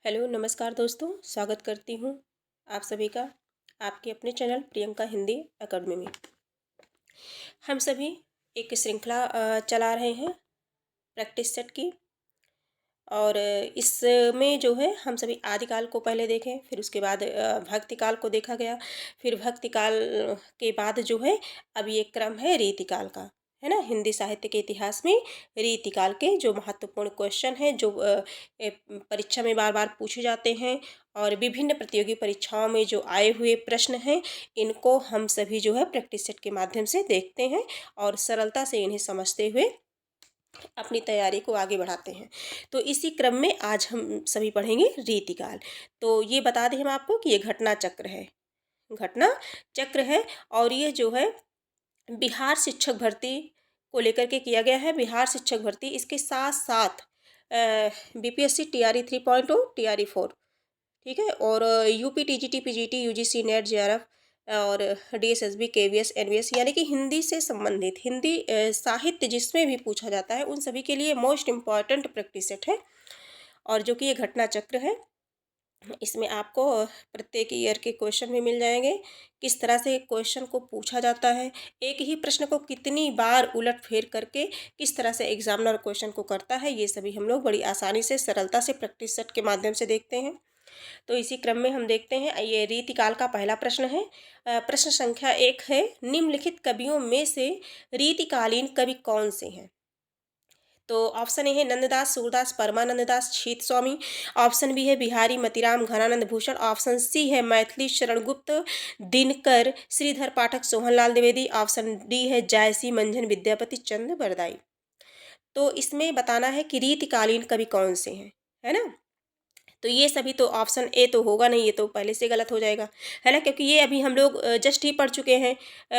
Hello नमस्कार दोस्तों, स्वागत करती हूँ आप सभी का आपके अपने चैनल प्रियंका हिंदी एकेडमी में। हम सभी एक श्रृंखला चला रहे हैं प्रैक्टिस सेट की। और इसमें जो है हम सभी आदिकाल को पहले देखें, फिर उसके बाद भक्तिकाल को देखा गया। फिर भक्तिकाल के बाद जो है अब ये क्रम है रीतिकाल का, है ना। हिंदी साहित्य के इतिहास में रीतिकाल के जो महत्वपूर्ण क्वेश्चन हैं, जो परीक्षा में बार बार पूछे जाते हैं और विभिन्न प्रतियोगी परीक्षाओं में जो आए हुए प्रश्न हैं, इनको हम सभी जो है प्रैक्टिस सेट के माध्यम से देखते हैं और सरलता से इन्हें समझते हुए अपनी तैयारी को आगे बढ़ाते हैं। तो इसी क्रम में आज हम सभी पढ़ेंगे रीतिकाल। तो ये बता दें हम आपको कि ये घटना चक्र है, घटना चक्र है। और ये जो है बिहार शिक्षक भर्ती को लेकर के किया गया है। बिहार शिक्षक भर्ती इसके साथ साथ बीपीएससी टीआरई 3.0 टीआरई 4, ठीक है, और UP TGT PGT UGC net JRF और डीएसएसबी केवीएस एनवीएस, यानी कि हिंदी से संबंधित हिंदी साहित्य जिसमें भी पूछा जाता है उन सभी के लिए मोस्ट इम्पॉर्टेंट प्रैक्टिस सेट है। और जो कि ये घटना चक्र है, इसमें आपको प्रत्येक ईयर के क्वेश्चन भी मिल जाएंगे, किस तरह से क्वेश्चन को पूछा जाता है, एक ही प्रश्न को कितनी बार उलट फेर करके किस तरह से एग्जामिनर क्वेश्चन को करता है, ये सभी हम लोग बड़ी आसानी से सरलता से प्रैक्टिस सेट के माध्यम से देखते हैं। तो इसी क्रम में हम देखते हैं, ये रीतिकाल का पहला प्रश्न है। प्रश्न संख्या 1 है, निम्नलिखित कवियों में से रीतिकालीन कवि कौन से हैं। तो ऑप्शन ए है नंददास, सूरदास, परमानंद दास, छीत स्वामी। ऑप्शन बी है बिहारी मतीराम, घनानंद भूषण। ऑप्शन सी है मैथिली शरण गुप्त, दिनकर, श्रीधर पाठक, सोहनलाल द्विवेदी। ऑप्शन डी है जायसी, मंझन, विद्यापति चंद्र बरदाई। तो इसमें बताना है कि रीतिकालीन कवि कौन से हैं, है ना। तो ये सभी तो ऑप्शन ए तो होगा नहीं, ये तो पहले से गलत हो जाएगा, है ना, क्योंकि ये अभी हम लोग जस्ट ही पढ़ चुके हैं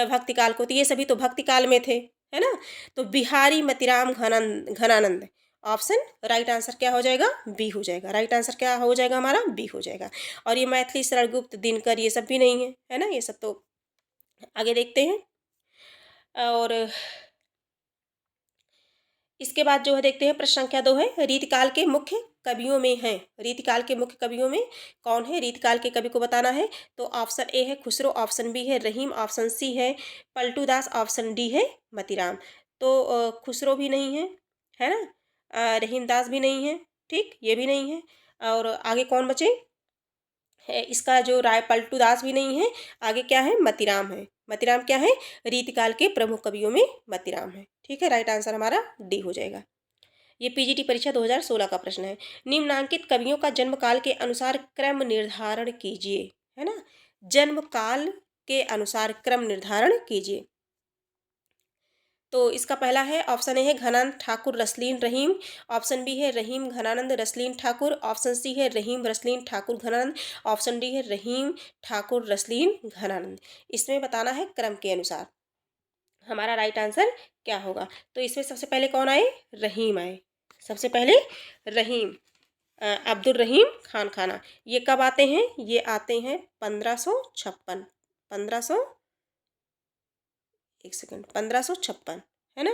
भक्तिकाल को। तो ये सभी तो भक्तिकाल में थे, है ना। तो Bihari Matiram Ghananand, option right answer क्या हो जाएगा, बी हो जाएगा। राइट आंसर क्या हो जाएगा हमारा, बी हो जाएगा। और ये मैथिली शरणगुप्त, दिनकर, ये सब भी नहीं है, है ना। ये सब तो आगे देखते हैं। और इसके बाद जो है देखते हैं, प्रश्न संख्या 2 है, रीतिकाल के मुख्य कवियों में है। रीतिकाल के मुख्य कवियों में कौन है, रीतिकाल के कवि को बताना है। तो ऑप्शन ए है खुसरो, ऑप्शन बी है रहीम, ऑप्शन सी है पलटू दास, ऑप्शन डी है मतीराम। तो खुसरो भी नहीं है ना। रहीम दास भी नहीं है, ठीक, ये भी नहीं है। और आगे कौन बचे है, इसका जो राय पलटू दास भी नहीं है। आगे क्या है, मतीराम है। मतीराम क्या है, रीतिकाल के प्रमुख कवियों में मतीराम है, ठीक है। राइट आंसर हमारा डी हो जाएगा। ये पीजीटी परीक्षा 2016 का प्रश्न है। निम्नांकित कवियों का जन्म काल के अनुसार क्रम निर्धारण कीजिए, है ना। जन्म काल के अनुसार क्रम निर्धारण कीजिए। तो इसका पहला है, ऑप्शन ए है घनानंद ठाकुर रसलीन रहीम। ऑप्शन बी है रहीम घनानंद रसलीन ठाकुर। ऑप्शन सी है रहीम रसलीन ठाकुर घनानंद। ऑप्शन डी है रहीम ठाकुर रसलीन घनानंद। इसमें बताना है क्रम के अनुसार हमारा राइट आंसर क्या होगा। तो इसमें सबसे पहले कौन आए, रहीम आए। सबसे पहले रहीम, अब्दुल रहीम खान खाना। ये कब आते हैं, ये आते हैं 1556, 1500, एक सेकंड, 1556, है ना,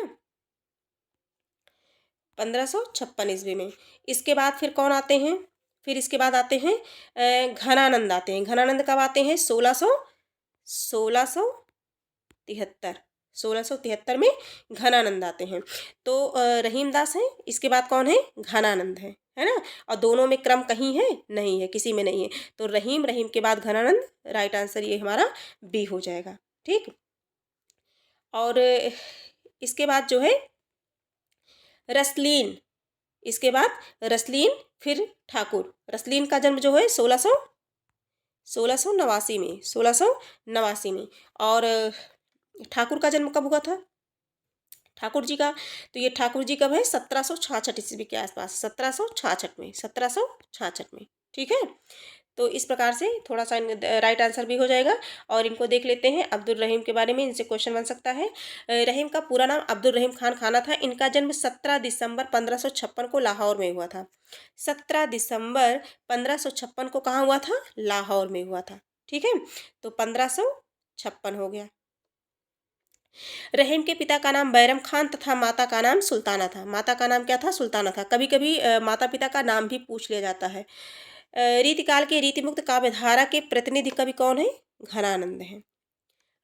1556 ईस्वी में। इसके बाद फिर कौन आते हैं, फिर इसके बाद आते हैं घनानंद आते हैं। घनानंद कब आते हैं, 1673, 1673 में घनानंद आते हैं। तो रहीमदास हैं, इसके बाद कौन है, घनानंद है ना। और दोनों में क्रम कहीं है, नहीं है, किसी में नहीं है। तो रहीम, रहीम के बाद घनानंद, राइट आंसर ये हमारा बी हो जाएगा, ठीक। और इसके बाद जो है रसलीन, इसके बाद रसलीन, फिर ठाकुर। रसलीन का जन्म जो है 1689 में, 1689 में। और ठाकुर का जन्म कब हुआ था, ठाकुर जी का, तो ये ठाकुर जी कब है, 1766 ईस्वी के आसपास, 1766 में, 1766 में, ठीक है। तो इस प्रकार से थोड़ा सा राइट आंसर भी हो जाएगा। और इनको देख लेते हैं अब्दुल रहीम के बारे में, इनसे क्वेश्चन बन सकता है। रहीम का पूरा नाम अब्दुल रहीम खान खाना था। इनका जन्म 17 दिसंबर 1556 को लाहौर में हुआ था। 17 दिसंबर 1556 को कहाँ हुआ था, लाहौर में हुआ था, ठीक है। तो 1556 हो गया। रहीम के पिता का नाम बैरम खान तथा माता का नाम सुल्ताना था। माता का नाम क्या था, सुल्ताना था। कभी कभी माता पिता का नाम भी पूछ लिया जाता है। रीतिकाल के रीतिमुक्त काव्यधारा के प्रतिनिधि कवि कौन है? घनानंद हैं।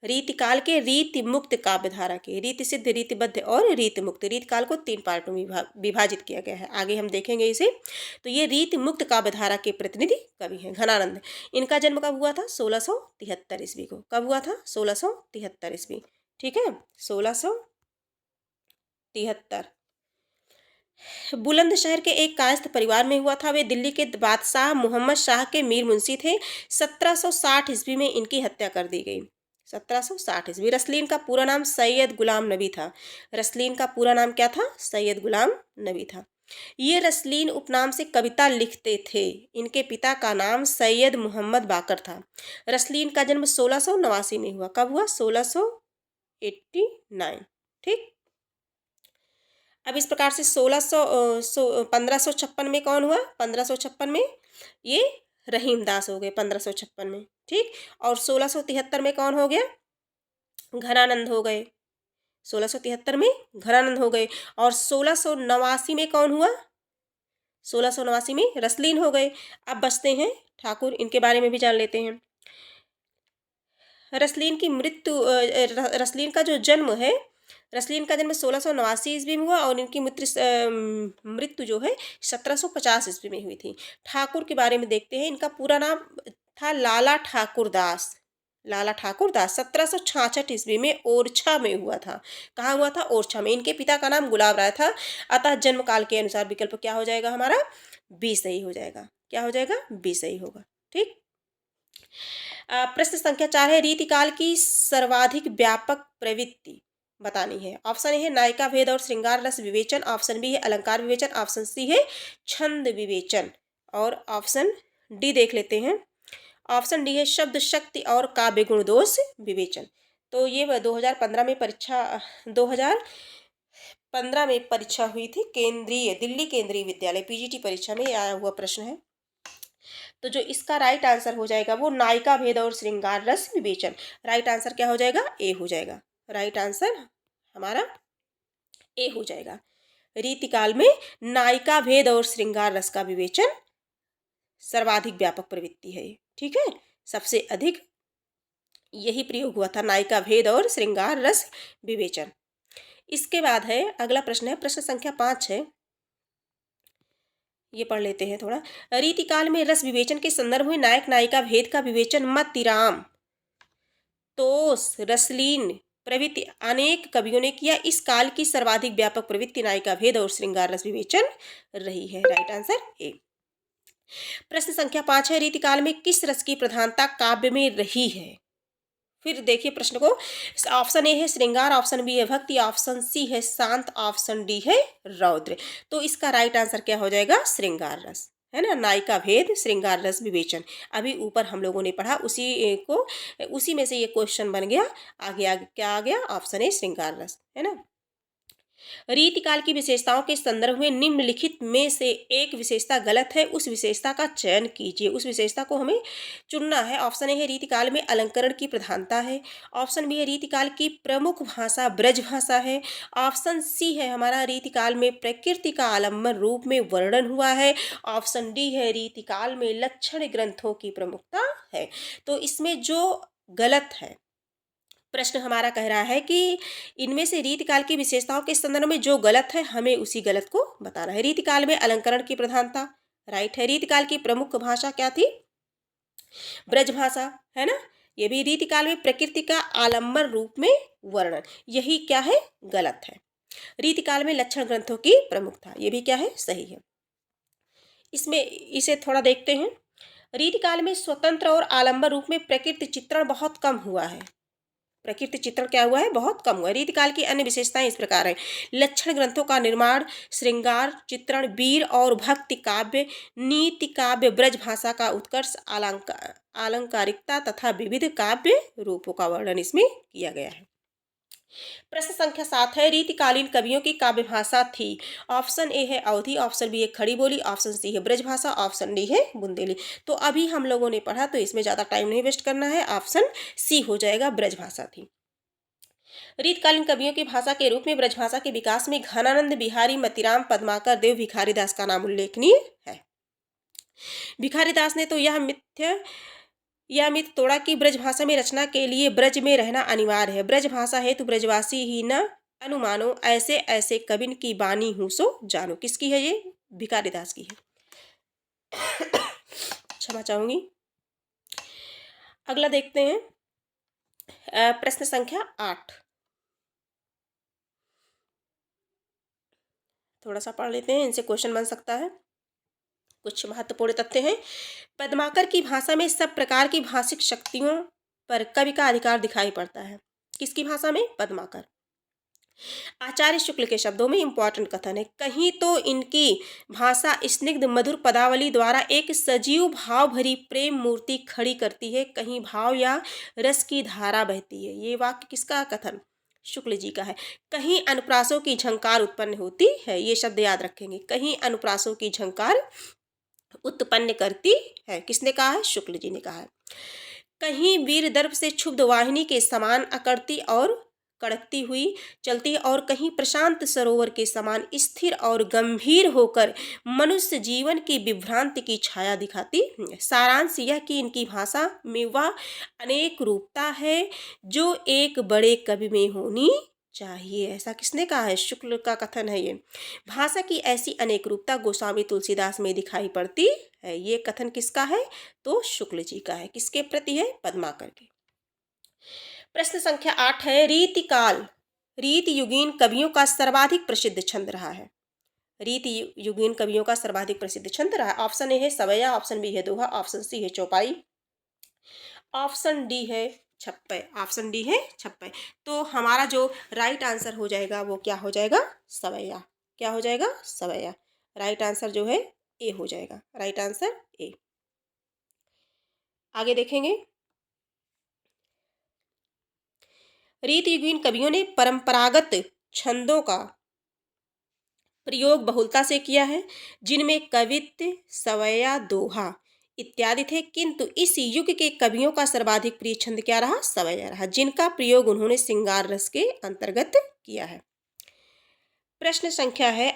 रीतिकाल के रीतिमुक्त काव्यधारा के रीति सिद्ध, रीतिबद्ध और रीतिमुक्त, रीतिकाल को 3 पार्टों में विभाजित किया गया है। आगे हम देखेंगे इसे। तो ये रीतिमुक्त काव्यधारा के प्रतिनिधि कवि हैं घनानंद। इनका जन्म कब हुआ था? 1673 ईस्वी को। कब हुआ था? 1673 ईस्वी। ठीक है, 1673। बुलंदशहर के एक कायस्थ परिवार में हुआ था। वे दिल्ली के बादशाह मोहम्मद शाह के मीर मुंशी थे। 1760 ईस्वी में इनकी हत्या कर दी गई। 1760 ईस्वी। रसलीन का पूरा नाम सैयद गुलाम नबी था। रसलीन का पूरा नाम क्या था? सैयद गुलाम नबी था। ये रसलीन उपनाम से कविता लिखते थे। इनके पिता का नाम सैयद मोहम्मद बाकर था। रसलीन का जन्म 1689 में हुआ। कब हुआ? 1689। ठीक। अब इस प्रकार से 1556 में कौन हुआ? 1556 में ये रहीमदास हो गए 1556 में। ठीक। और 1673 में कौन हो गया? घनानंद हो गए। 1673 में घनानंद हो गए। और 1689 में कौन हुआ? 1689 में रसलीन हो गए। अब बचते हैं ठाकुर, इनके बारे में भी जान लेते हैं। रसलीन की मृत्यु, रसलीन का जो जन्म है, रसलीन का जन्म 1689 ईस्वी में हुआ और इनकी मृत्यु जो है 1750 ईस्वी में हुई थी। ठाकुर के बारे में देखते हैं। इनका पूरा नाम था लाला ठाकुर दास। लाला ठाकुर दास 1766 ईस्वी में ओरछा में हुआ था। कहाँ हुआ था? ओरछा में। इनके पिता का नाम गुलाब राय था। अतः जन्म काल के अनुसार विकल्प क्या हो जाएगा हमारा? बी सही हो जाएगा। क्या हो जाएगा? बी सही होगा। ठीक। प्रश्न संख्या 4 है, रीतिकाल की सर्वाधिक व्यापक प्रवृत्ति बतानी है। ऑप्शन ए है नायिका भेद और श्रृंगार रस विवेचन, ऑप्शन बी है अलंकार विवेचन, ऑप्शन सी है छंद विवेचन, और ऑप्शन डी देख लेते हैं। ऑप्शन डी है शब्द शक्ति और काव्य गुण दोष विवेचन। तो ये 2015 में परीक्षा हुई थी, दिल्ली केंद्रीय विद्यालय पीजीटी परीक्षा में आया हुआ प्रश्न है। तो जो इसका राइट आंसर हो जाएगा वो नायिका भेद और श्रृंगार रस विवेचन। राइट आंसर क्या हो जाएगा? ए हो जाएगा। राइट आंसर हमारा ए हो जाएगा। रीतिकाल में नायिका भेद और श्रृंगार रस का विवेचन सर्वाधिक व्यापक प्रवृत्ति है। ठीक है, सबसे अधिक यही प्रयोग हुआ था, नायिका भेद और श्रृंगार रस विवेचन। इसके बाद है अगला प्रश्न है, प्रश्न संख्या 5 है, ये पढ़ लेते हैं थोड़ा। रीतिकाल में रस विवेचन के संदर्भ में नायक नायिका भेद का विवेचन मतिराम, तोष, रसलीन प्रभृति अनेक कवियों ने किया। इस काल की सर्वाधिक व्यापक प्रवृत्ति नायिका भेद और श्रृंगार रस विवेचन रही है। Right answer A. प्रश्न संख्या 5 है, रीतिकाल में किस रस की प्रधानता काव्य में रही है? फिर देखिए प्रश्न को। ऑप्शन ए है श्रृंगार, ऑप्शन बी है भक्ति, ऑप्शन सी है शांत, ऑप्शन डी है रौद्र। तो इसका राइट आंसर क्या हो जाएगा? श्रृंगार रस, है ना। नायिका भेद, श्रृंगार रस विवेचन, अभी ऊपर हम लोगों ने पढ़ा, उसी में से ये क्वेश्चन बन गया। आगे आगे क्या आ गया? ऑप्शन ए श्रृंगार रस, है ना। रीतिकाल की विशेषताओं के संदर्भ में निम्नलिखित में से एक विशेषता गलत है, उस विशेषता का चयन कीजिए। उस विशेषता को हमें चुनना है। ऑप्शन ए है रीतिकाल में अलंकरण की प्रधानता है, ऑप्शन बी है रीतिकाल की प्रमुख भाषा ब्रज भाषा है, ऑप्शन सी है हमारा रीतिकाल में प्रकृति का आलम्बन रूप में वर्णन हुआ है, ऑप्शन डी है रीतिकाल में लक्षण ग्रंथों की प्रमुखता है। तो इसमें जो गलत है, प्रश्न हमारा कह रहा है कि इनमें से रीतिकाल की विशेषताओं के संदर्भ में जो गलत है हमें उसी गलत को बताना है। रीतिकाल में अलंकरण की प्रधानता राइट है। रीतिकाल की प्रमुख भाषा क्या थी? ब्रज भाषा, है ना। ये भी रीतिकाल में प्रकृति का आलम्बन रूप में वर्णन, यही क्या है? गलत है। रीतिकाल में लक्षण ग्रंथों की प्रमुखता, ये भी क्या है? सही है। इसे थोड़ा देखते हैं। रीतिकाल में स्वतंत्र और आलम्बन रूप में प्रकृति चित्रण बहुत कम हुआ है। प्रकृति चित्रण क्या हुआ है? बहुत कम हुआ है। रीतिकाल की अन्य विशेषताएं इस प्रकार है, लक्षण ग्रंथों का निर्माण, श्रृंगार चित्रण, वीर और भक्ति काव्य, नीति काव्य, ब्रज भाषा का उत्कर्ष, आलंकारिकता तथा विविध काव्य रूपों का वर्णन इसमें किया गया है। प्रश्न संख्या 7 है, रीतिकालीन कवियों की काव्य भाषा थी। ऑप्शन ए है अवधी, ऑप्शन बी है खड़ी बोली, ऑप्शन सी है ब्रज भाषा, ऑप्शन डी है बुंदेली। तो अभी हम लोगों ने पढ़ा, तो इसमें ज़्यादा टाइम नहीं वेस्ट करना है। ऑप्शन सी हो जाएगा, ब्रज भाषा थी। रीतकालीन कवियों की भाषा के रूप में ब्रज भाषा के विकास में घनानंद बिहारी, मतिराम, पद्माकर, देव भिखारी दास का नाम उल्लेखनीय है। भिखारीदास ने तो यह मिथ तोड़ा कि ब्रजभाषा में रचना के लिए ब्रज में रहना अनिवार्य है। ब्रजभाषा है तो ब्रजवासी ही न अनुमानो, ऐसे ऐसे कबिन की बानी हूँ सो जानो। किसकी है ये? भिखारीदास की है। क्षमा चाहूंगी। अगला देखते हैं, प्रश्न संख्या 8। थोड़ा सा पढ़ लेते हैं, इनसे क्वेश्चन बन सकता है। कुछ महत्वपूर्ण तथ्य हैं। पद्माकर की भाषा में सब प्रकार की भाषिक शक्तियों पर कवि का अधिकार दिखाई पड़ता है। किसकी भाषा में? पद्माकर। आचार्य शुक्ल के शब्दों में इंपॉर्टेंट कथन है, कहीं तो इनकी भाषा स्निग्ध मधुर पदावली द्वारा एक सजीव भाव भरी प्रेम मूर्ति खड़ी करती है, कहीं भाव या रस की धारा बहती है। ये वाक्य किसका कथन? शुक्ल जी का है। कहीं अनुप्रासों की झंकार उत्पन्न होती है, ये शब्द याद रखेंगे। कहीं अनुप्रासों की झंकार उत्पन्न करती है, किसने कहा है? शुक्ल जी ने कहा है। कहीं वीर दर्प से क्षुब्ध वाहिनी के समान अकड़ती और कड़कती हुई चलती, और कहीं प्रशांत सरोवर के समान स्थिर और गंभीर होकर मनुष्य जीवन की विभ्रांति की छाया दिखाती। सारांश यह कि इनकी भाषा में वह अनेक रूपता है जो एक बड़े कवि में होनी चाहिए। ऐसा किसने कहा है? शुक्ल का कथन है ये। भाषा की ऐसी अनेक रूपता गोस्वामी तुलसीदास में दिखाई पड़ती है। ये कथन किसका है? तो शुक्ल जी का है। किसके प्रति है? पद्माकर के। प्रश्न संख्या 8 है, रीतिकाल रीति युगीन कवियों का सर्वाधिक प्रसिद्ध छंद रहा है। रीति युगीन कवियों का सर्वाधिक प्रसिद्ध छंद रहा है। ऑप्शन ए है सवैया, ऑप्शन बी है दोहा, ऑप्शन सी है चौपाई, ऑप्शन डी है छप्पय। ऑप्शन डी है छप्पय। तो हमारा जो राइट आंसर हो जाएगा वो क्या हो जाएगा? सवैया। क्या हो जाएगा? सवैया। राइट आंसर जो है ए हो जाएगा। Right answer A. आगे देखेंगे, रीति युगीन कवियों ने परंपरागत छंदों का प्रयोग बहुलता से किया है, जिनमें कवित्त, सवैया, दोहा इत्यादि थे, किंतु इस युग के कवियों का सर्वाधिक प्रिय छंद क्या रहा? सवैया रहा, जिनका प्रयोग उन्होंने श्रृंगार रस के अंतर्गत किया है। प्रश्न संख्या है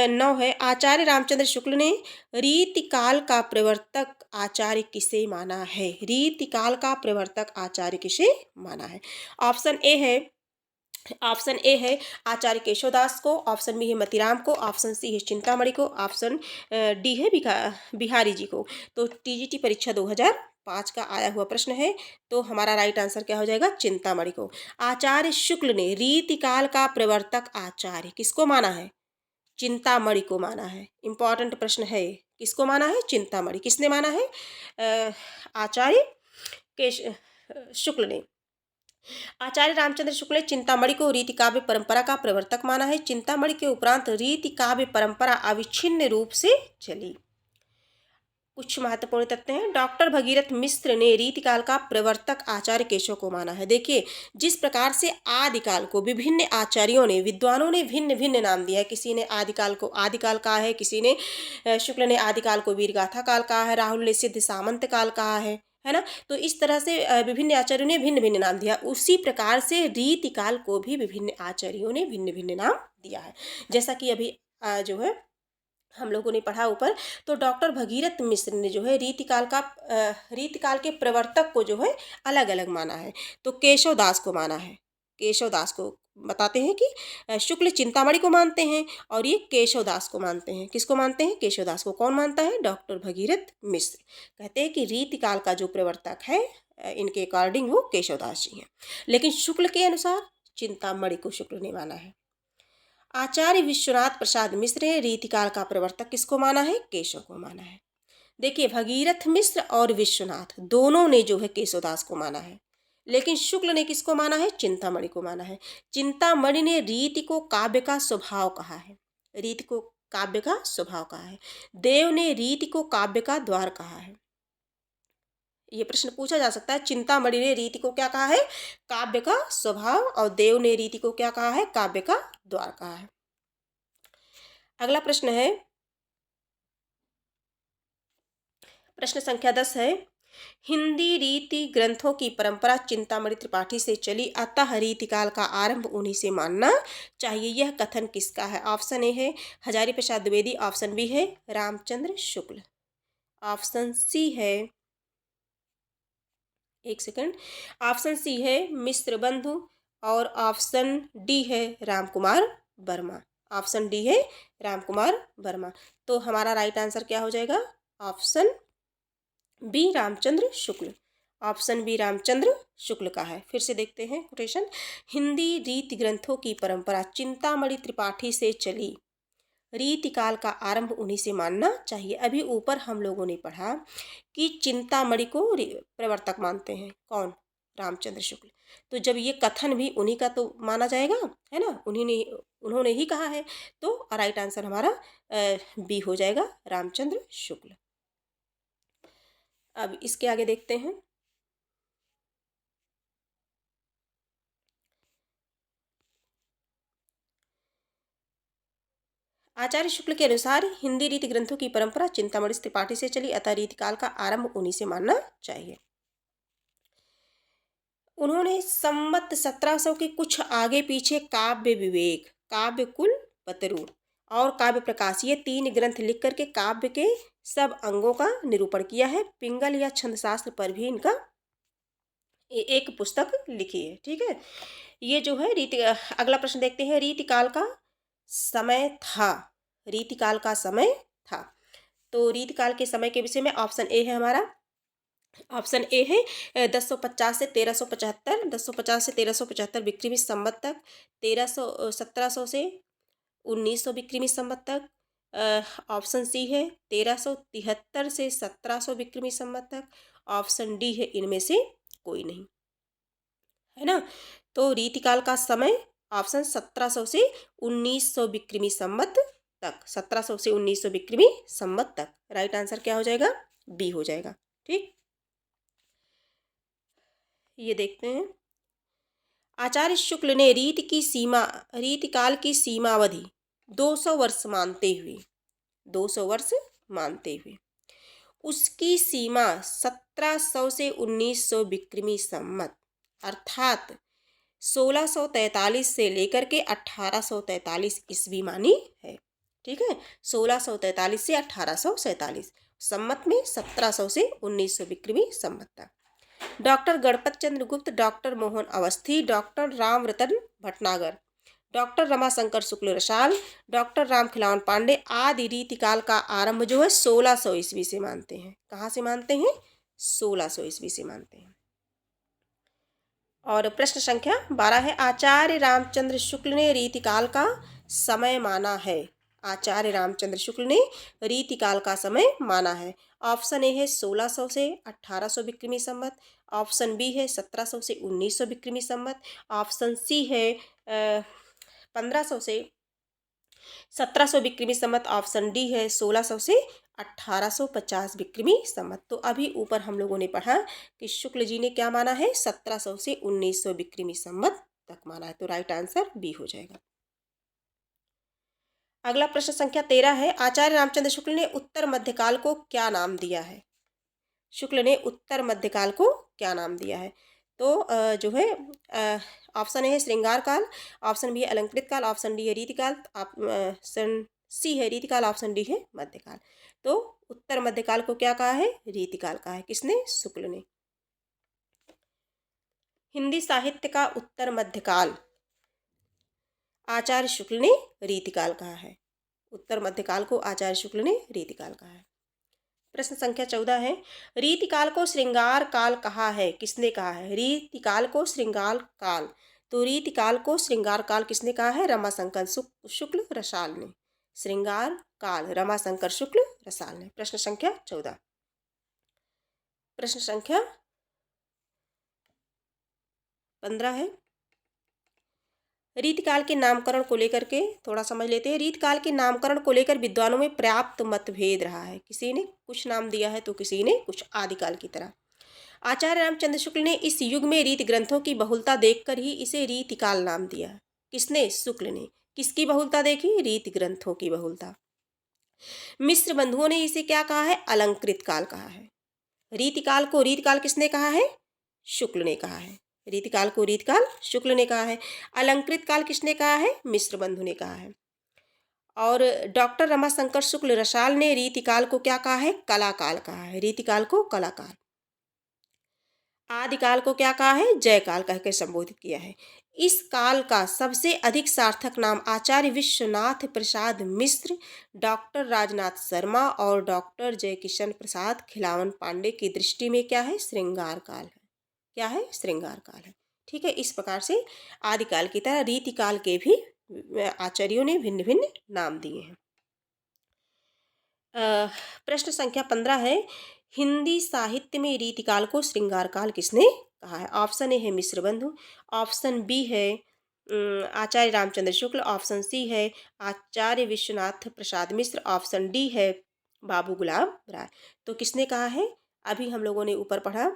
9 है, आचार्य रामचंद्र शुक्ल ने रीतिकाल का प्रवर्तक आचार्य किसे माना है? रीतिकाल का प्रवर्तक आचार्य किसे माना है? ऑप्शन ए है आचार्य केशवदास को, ऑप्शन बी है मतीराम को, ऑप्शन सी है चिंतामणि को, ऑप्शन डी है बिहारी जी को। तो टीजीटी परीक्षा 2005 का आया हुआ प्रश्न है, तो हमारा राइट आंसर क्या हो जाएगा? चिंतामणि को। आचार्य शुक्ल ने रीतिकाल का प्रवर्तक आचार्य किसको माना है? चिंतामणि को माना है। इंपॉर्टेंट प्रश्न है, किसको माना है? चिंतामणि। किसने माना है? आचार्य शुक्ल ने। आचार्य रामचंद्र शुक्ल ने चिंतामणि को रीति काव्य परंपरा का प्रवर्तक माना है। चिंतामणि के उपरांत रीति काव्य परंपरा अविच्छिन्न रूप से चली। कुछ महत्वपूर्ण तथ्य हैं। डॉक्टर भगीरथ मिश्र ने रीतिकाल का प्रवर्तक आचार्य केशव को माना है। देखिए, जिस प्रकार से आदिकाल को विभिन्न आचार्यों ने, विद्वानों ने भिन्न भिन्न नाम दिया है। किसी ने आदिकाल को आदिकाल कहा है, किसी ने शुक्ल ने आदिकाल को वीरगाथा काल कहा है, राहुल ने सिद्ध सामंत काल कहा है ना। तो इस तरह से विभिन्न आचार्यों ने भिन्न भिन्न नाम दिया। उसी प्रकार से रीतिकाल को भी विभिन्न आचार्यों ने भिन्न भिन्न नाम दिया है। जैसा कि अभी जो है हम लोगों ने पढ़ा ऊपर, तो डॉक्टर भगीरथ मिश्र ने जो है रीतिकाल के प्रवर्तक को जो है अलग अलग माना है। तो केशवदास को माना है। केशवदास को बताते हैं कि शुक्ल चिंतामणि को मानते हैं और ये केशवदास को मानते हैं। किसको मानते हैं? केशवदास को। कौन मानता है? डॉक्टर भगीरथ मिश्र। कहते हैं कि रीतिकाल का जो प्रवर्तक है इनके अकॉर्डिंग वो केशवदास जी हैं, लेकिन शुक्ल के अनुसार चिंतामणि को शुक्ल ने माना है। आचार्य विश्वनाथ प्रसाद मिश्र ने रीतिकाल का प्रवर्तक किसको माना है? केशव को माना है। देखिए, भगीरथ मिश्र और विश्वनाथ दोनों ने जो है केशवदास को माना है, लेकिन शुक्ल ने किसको माना है? चिंतामणि को माना है। चिंतामणि ने रीति को काव्य का स्वभाव कहा है। रीति को काव्य का स्वभाव कहा है। देव ने रीति को काव्य का द्वार कहा है। ये प्रश्न पूछा जा सकता है। चिंतामणि ने रीति को क्या कहा है? काव्य का स्वभाव, और देव ने रीति को क्या कहा है? काव्य का द्वार कहा है। अगला प्रश्न है, प्रश्न संख्या 10 है, हिंदी रीति ग्रंथों की परंपरा चिंतामणि त्रिपाठी से चली, अतः रीतिकाल का आरंभ उन्हीं से मानना चाहिए। यह कथन किसका है? ऑप्शन ए है हजारी प्रसाद द्विवेदी, ऑप्शन बी है रामचंद्र शुक्ल, ऑप्शन सी है, एक सेकंड, ऑप्शन सी है मिश्र बंधु और ऑप्शन डी है रामकुमार वर्मा। ऑप्शन डी है रामकुमार वर्मा। तो हमारा राइट आंसर क्या हो जाएगा? Option B Ramchandra Shukla. Option B Ramchandra Shukla का है। फिर से देखते हैं कोटेशन। हिंदी रीति ग्रंथों की परंपरा चिंतामणि त्रिपाठी से चली, रीतिकाल का आरंभ उन्हीं से मानना चाहिए। अभी ऊपर हम लोगों ने पढ़ा कि चिंतामणि को प्रवर्तक मानते हैं कौन? रामचंद्र शुक्ल। तो जब ये कथन भी उन्हीं का तो माना जाएगा, है ना, उन्होंने ही कहा है, तो राइट आंसर हमारा बी हो जाएगा, रामचंद्र शुक्ल। अब इसके आगे देखते हैं। आचार्य शुक्ल के अनुसार हिंदी रीति ग्रंथों की परंपरा चिंतामणि त्रिपाठी से चली, अतः रीतिकाल का आरंभ उन्हीं से मानना चाहिए। उन्होंने संवत 1700 के कुछ आगे पीछे काव्य विवेक, काव्य कुल पतरु और काव्य प्रकाश, ये 3 ग्रंथ लिख करके काव्य के सब अंगों का निरूपण किया है। पिंगल या छंद शास्त्र पर भी इनका एक पुस्तक लिखी है। ठीक है, ये जो है अगला प्रश्न देखते हैं। रीतिकाल का समय था, रीतिकाल का समय था। तो रीतिकाल के समय के विषय में ऑप्शन ए है हमारा, ऑप्शन ए है 1050 से 1375, 1050 से 1375 विक्रमी संवत तक, 1700 से 1900 विक्रमी संवत तक। ऑप्शन सी है 1373 से 1700 विक्रमी संवत तक। ऑप्शन डी है इनमें से कोई नहीं, है ना। तो रीतिकाल का समय ऑप्शन 1700 से 1900 विक्रमी संवत तक, 1700 से 1900 विक्रमी संवत तक। राइट आंसर क्या हो जाएगा? बी हो जाएगा। ठीक, ये देखते हैं। आचार्य शुक्ल ने रीतिकाल की सीमावधि 200 वर्ष मानते हुए, 200 वर्ष मानते हुए उसकी सीमा 1700 से 1900 विक्रमी संवत अर्थात 1643 से लेकर के 1843 ईस्वी मानी है। ठीक है, 1643 से 1847 संवत में 1700 से 1900 विक्रमी संवत तक। डॉक्टर गणपत चंद्र गुप्त, डॉक्टर मोहन अवस्थी, डॉक्टर राम रतन भटनागर, डॉक्टर रमाशंकर शुक्ल रसाल, डॉक्टर रामखिलावन पांडे आदि रीतिकाल का आरंभ जो है 1600 ईस्वी से मानते हैं। कहाँ से मानते हैं? 1600 ईस्वी से मानते हैं। और प्रश्न संख्या 12 है, आचार्य रामचंद्र शुक्ल ने रीतिकाल का समय माना है। आचार्य रामचंद्र शुक्ल ने रीतिकाल का समय माना है। ऑप्शन ए है 1600 से 1800 विक्रमी संवत, ऑप्शन बी है 1700 से 1900 विक्रमी संवत, ऑप्शन सी है 1500 से 1700 विक्रमी संवत, ऑप्शन डी है 1600 से 1850 विक्रमी संवत। तो अभी ऊपर हम लोगों ने पढ़ा कि शुक्ल जी ने क्या माना है? 1700 से 1900 विक्रमी संवत तक माना है। तो राइट आंसर बी हो जाएगा। अगला प्रश्न संख्या 13 है, आचार्य रामचंद्र शुक्ल ने उत्तर मध्यकाल को क्या नाम दिया है? शुक्ल ने उत्तर मध्यकाल को क्या नाम दिया है? तो जो है ऑप्शन ए है श्रृंगार काल, ऑप्शन बी है अलंकृत काल, ऑप्शन डी है रीतिकाल, ऑप्शन सी है रीतिकाल, ऑप्शन डी है मध्यकाल। तो उत्तर मध्यकाल को क्या कहा है? रीतिकाल कहा है। किसने? शुक्ल ने। हिंदी साहित्य का उत्तर मध्यकाल आचार्य शुक्ल ने रीतिकाल कहा है। उत्तर मध्यकाल को आचार्य शुक्ल ने रीतिकाल कहा है। प्रश्न संख्या 14 है, रीतिकाल को श्रृंगार काल कहा है। किसने कहा है? रीतिकाल को श्रृंगार काल। तो रीतिकाल को श्रृंगार काल किसने कहा है? रमाशंकर शुक्ल रसाल ने। श्रृंगार काल रमाशंकर शुक्ल रसाल ने। प्रश्न संख्या 14। प्रश्न संख्या 15 है, रीतिकाल के नामकरण को लेकर के थोड़ा समझ लेते हैं। रीतिकाल के नामकरण को लेकर विद्वानों में पर्याप्त मतभेद रहा है। किसी ने कुछ नाम दिया है तो किसी ने कुछ आदिकाल की तरह। आचार्य रामचंद्र शुक्ल ने इस युग में रीति ग्रंथों की बहुलता देखकर ही इसे रीतिकाल नाम दिया। किसने? शुक्ल ने। किसकी बहुलता देखी? रीति ग्रंथों की बहुलता। मिश्र बंधुओं ने इसे क्या कहा है? अलंकृत काल कहा है। रीतिकाल को रीतिकाल किसने कहा है? शुक्ल ने कहा है। रीतिकाल को रीतिकाल शुक्ल ने कहा है। अलंकृत काल किसने कहा है? मिश्र बंधु ने कहा है। और डॉक्टर रमाशंकर शुक्ल रसाल ने रीतिकाल को क्या कहा है? कलाकाल कहा है। रीतिकाल को कलाकाल। आदिकाल को क्या कहा है? जयकाल कह के संबोधित किया है। इस काल का सबसे अधिक सार्थक नाम आचार्य विश्वनाथ प्रसाद मिश्र, डॉक्टर राजनाथ शर्मा और डॉक्टर जयकिशन प्रसाद खिलावन पांडे की दृष्टि में क्या है? श्रृंगार काल है। क्या है? श्रृंगार काल है। ठीक है, इस प्रकार से आदिकाल की तरह रीतिकाल के भी आचार्यों ने भिन्न भिन्न नाम दिए हैं। प्रश्न संख्या 15 है, हिंदी साहित्य में रीतिकाल को श्रृंगार काल किसने कहा है? ऑप्शन ए है मिश्र बंधु, ऑप्शन बी है आचार्य रामचंद्र शुक्ल, ऑप्शन सी है आचार्य विश्वनाथ प्रसाद मिश्र, ऑप्शन डी है बाबू गुलाब राय। तो किसने कहा है? अभी हम लोगों ने ऊपर पढ़ा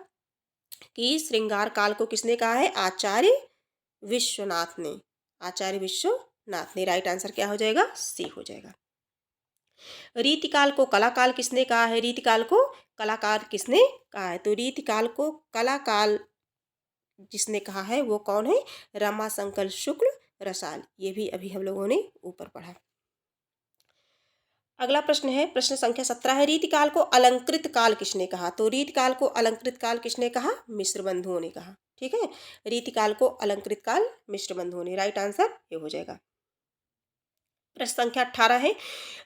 कि श्रृंगार काल को किसने कहा है? आचार्य विश्वनाथ ने। आचार्य विश्वनाथ ने। राइट आंसर क्या हो जाएगा? सी हो जाएगा। रीतिकाल को कलाकाल किसने कहा है? रीतिकाल को कलाकार किसने कहा है? तो रीतिकाल को कलाकाल जिसने कहा है वो कौन है? रमाशंकर शुक्ल रसाल। ये भी अभी हम लोगों ने ऊपर पढ़ा। अगला प्रश्न है, प्रश्न संख्या 17 है, रीतिकाल को अलंकृत काल किसने कहा? तो रीतिकाल को अलंकृत काल किसने कहा? मिश्र बंधुओं ने कहा। ठीक है, रीतिकाल को अलंकृत काल मिश्र बंधुओं ने। राइट आंसर ये हो जाएगा। प्रश्न संख्या 18 है,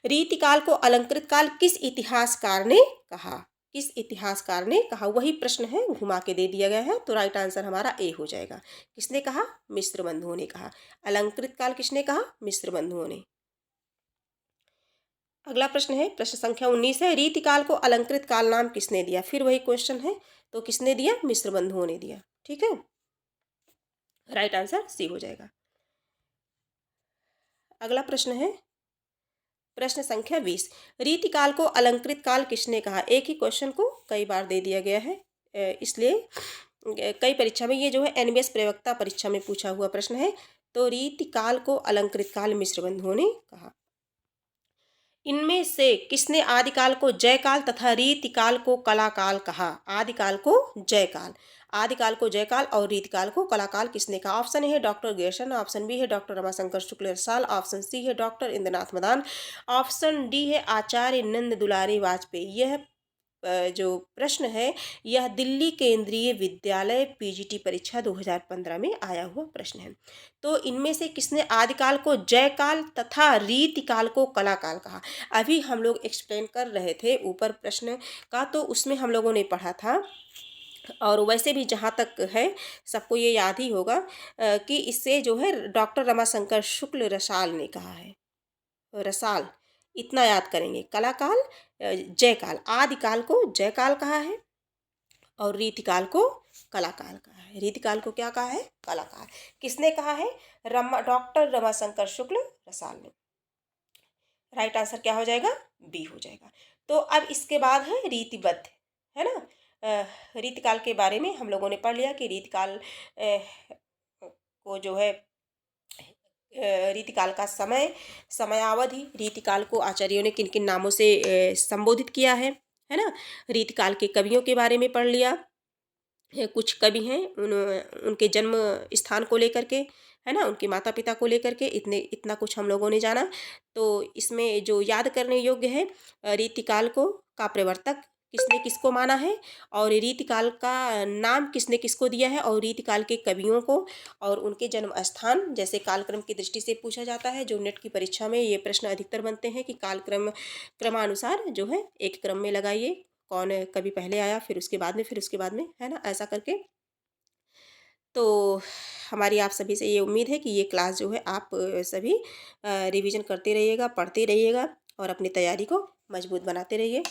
रीतिकाल को अलंकृत काल किस इतिहासकार ने कहा? किस इतिहासकार ने कहा? वही प्रश्न है, घुमा के दे दिया गया है। तो राइट आंसर हमारा ए हो जाएगा। किसने कहा? मिश्र बंधुओं ने कहा। अलंकृत काल किसने कहा? मिश्र बंधुओं ने। अगला प्रश्न है, प्रश्न संख्या 19 है, रीतिकाल को अलंकृत काल नाम किसने दिया? फिर वही क्वेश्चन है, तो किसने दिया? मिश्र बंधुओं ने दिया। ठीक है, राइट आंसर सी हो जाएगा। अगला प्रश्न है, प्रश्न संख्या 20, रीतिकाल को अलंकृत काल किसने कहा? एक ही क्वेश्चन को कई बार दे दिया गया है, इसलिए कई परीक्षा में ये जो है एनबीएस प्रवक्ता परीक्षा में पूछा हुआ प्रश्न है। तो रीतिकाल को अलंकृत काल मिश्र बंधुओं ने कहा। इनमें से किसने आदिकाल को जयकाल तथा रीतिकाल को कलाकाल कहा? आदिकाल को जयकाल, आदिकाल को जयकाल और रीतिकाल को कलाकाल किसने कहा? ऑप्शन ए है डॉक्टर ग्रेसन, ऑप्शन बी है डॉक्टर रमाशंकर शुक्ल रसाल, ऑप्शन सी है doctor Indranath Madan, option D है आचार्य नंद दुलारी वाजपेयी। यह जो प्रश्न है यह दिल्ली केंद्रीय विद्यालय पीजीटी परीक्षा 2015 में आया हुआ प्रश्न है। तो इनमें से किसने आदिकाल को जयकाल तथा रीतिकाल को कलाकाल कहा? अभी हम लोग एक्सप्लेन कर रहे थे ऊपर प्रश्न का, तो उसमें हम लोगों ने पढ़ा था, और वैसे भी जहाँ तक है सबको ये याद ही होगा कि इससे जो है डॉक्टर रमाशंकर शुक्ल रसाल ने कहा है। रसाल, इतना याद करेंगे। कलाकाल जयकाल, आदिकाल को जयकाल कहा है और रीतिकाल को कलाकाल कहा है। रीतिकाल को क्या कहा है? कलाकाल। किसने कहा है? डॉक्टर रमाशंकर शुक्ल रसाल ने। राइट आंसर क्या हो जाएगा? बी हो जाएगा। तो अब इसके बाद है रीतिबद्ध, है ना। रीतिकाल के बारे में हम लोगों ने पढ़ लिया कि रीतिकाल को जो है रीतिकाल का समयावधि, रीतिकाल को आचार्यों ने किन किन नामों से संबोधित किया है ना। रीतिकाल के कवियों के बारे में पढ़ लिया। कुछ कवि हैं उनके जन्म स्थान को लेकर के, है ना, उनके माता पिता को लेकर के इतना कुछ हम लोगों ने जाना। तो इसमें जो याद करने योग्य है, रीतिकाल का प्रवर्तक किसने किसको माना है, और रीतिकाल का नाम किसने किसको दिया है, और रीतिकाल के कवियों को और उनके जन्म स्थान जैसे कालक्रम की दृष्टि से पूछा जाता है। जो नेट की परीक्षा में ये प्रश्न अधिकतर बनते हैं कि क्रमानुसार जो है एक क्रम में लगाइए, कौन कभी पहले आया फिर उसके बाद में, फिर उसके बाद में, है ना, ऐसा करके। तो हमारी आप सभी से ये उम्मीद है कि ये क्लास जो है आप सभी रिवीजन करते रहिएगा, पढ़ते रहिएगा और अपनी तैयारी को मजबूत बनाते रहिए।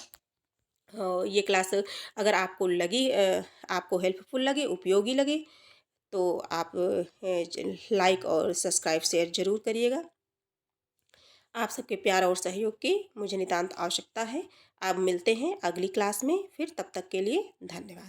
ये क्लास अगर आपको लगी, आपको हेल्पफुल लगे, उपयोगी लगे, तो आप लाइक और सब्सक्राइब शेयर जरूर करिएगा। आप सबके प्यार और सहयोग की मुझे नितांत आवश्यकता है। अब मिलते हैं अगली क्लास में फिर, तब तक के लिए धन्यवाद।